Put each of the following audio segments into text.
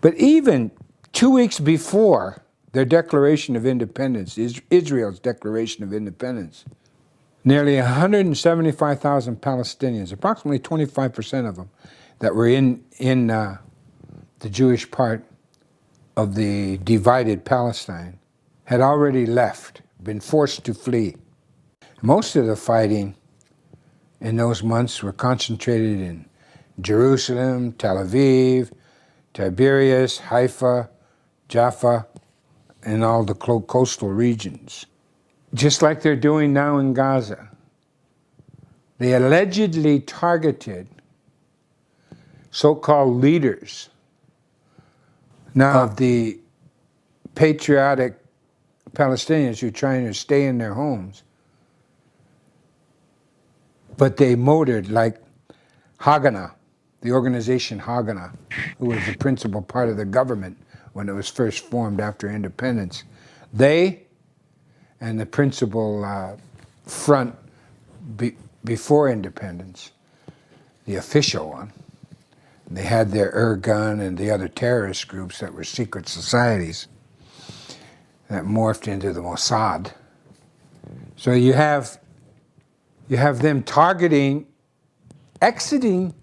But even 2 weeks before their Declaration of Independence, Israel's Declaration of Independence, nearly 175,000 Palestinians, approximately 25% of them, that were in the Jewish part of the divided Palestine, had already left, been forced to flee. Most of the fighting in those months were concentrated in Jerusalem, Tel Aviv, Tiberias, Haifa, Jaffa, and all the coastal regions. Just like they're doing now in Gaza. They allegedly targeted so-called leaders of the patriotic Palestinians who are trying to stay in their homes. But they motored like Haganah, the organization Haganah, who was the principal part of the government when it was first formed after independence. They and the principal front before independence, the official one, they had their Irgun and the other terrorist groups that were secret societies that morphed into the Mossad. So you have them targeting, exiting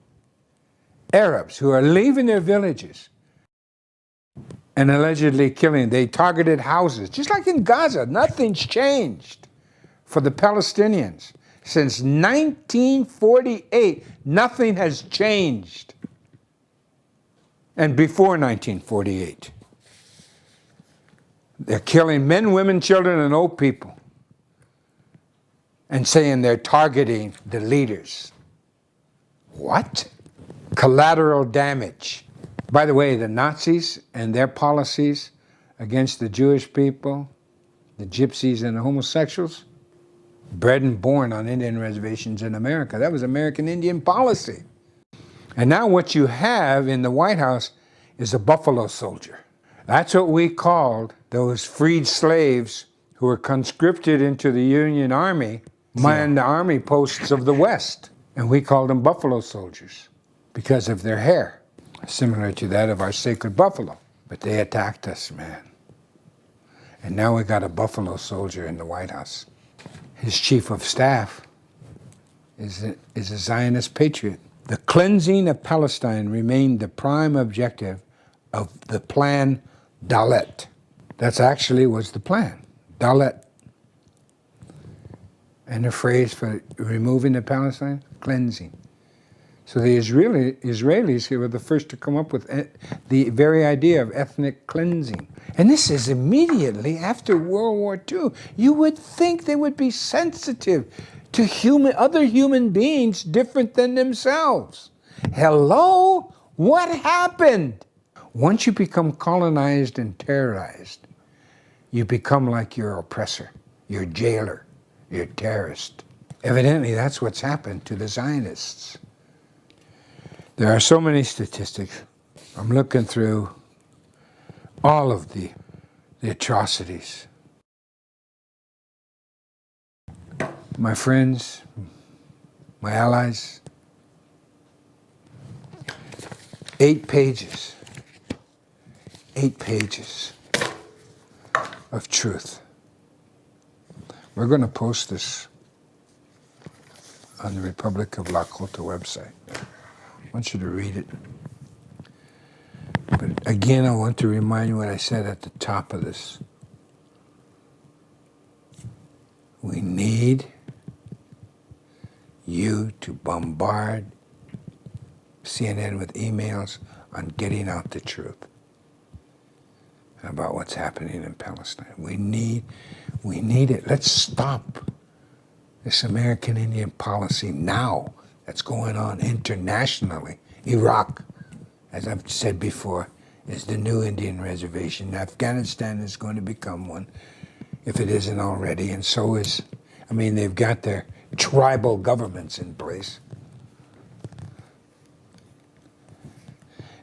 Arabs who are leaving their villages and allegedly killing. They targeted houses, just like in Gaza. Nothing's changed for the Palestinians. Since 1948, nothing has changed. And before 1948, they're killing men, women, children, and old people, and saying they're targeting the leaders. What? Collateral damage. By the way, the Nazis and their policies against the Jewish people, the gypsies and the homosexuals, bred and born on Indian reservations in America. That was American Indian policy. And now what you have in the White House is a buffalo soldier. That's what we called those freed slaves who were conscripted into the Union Army, manned the army posts of the West. And we called them buffalo soldiers because of their hair, similar to that of our sacred buffalo. But they attacked us, man. And now we got a buffalo soldier in the White House. His chief of staff is a Zionist patriot. The cleansing of Palestine remained the prime objective of the plan Dalet. That's actually was the plan, Dalet. And the phrase for removing the Palestine, cleansing. So the Israelis were the first to come up with the very idea of ethnic cleansing. And this is immediately after World War II. You would think they would be sensitive to other human beings different than themselves. Hello? What happened? Once you become colonized and terrorized, you become like your oppressor, your jailer, your terrorist. Evidently, that's what's happened to the Zionists. There are so many statistics. I'm looking through all of the atrocities. My friends, my allies, 8 pages of truth. We're going to post this on the Republic of Lakota website. I want you to read it. But again, I want to remind you what I said at the top of this. We need you to bombard CNN with emails on getting out the truth about what's happening in Palestine. We need it. Let's stop this American Indian policy now that's going on internationally. Iraq, as I've said before, is the new Indian reservation. Afghanistan is going to become one, if it isn't already, and so is, they've got their tribal governments in place.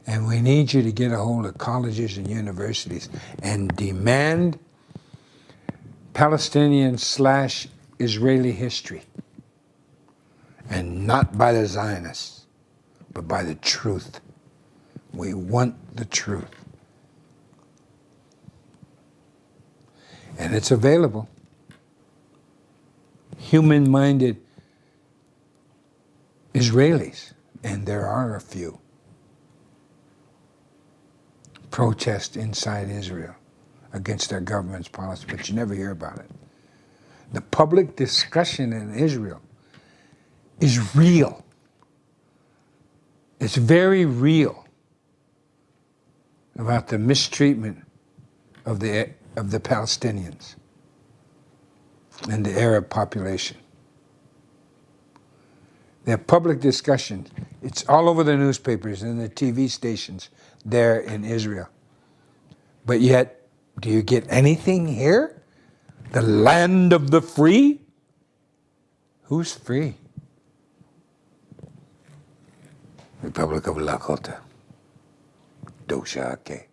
And we need you to get a hold of colleges and universities and demand Palestinian/Israeli history. And not by the Zionists, but by the truth. We want the truth. and it's available. Human-minded Israelis, and there are a few, protest inside Israel against their government's policy, but you never hear about it. The public discussion in Israel is real. It's very real about the mistreatment of the Palestinians and the Arab population. They have public discussions. It's all over the newspapers and the TV stations there in Israel. But yet, do you get anything here? The land of the free? Who's free? Republic of Lakota. Dosha Ake.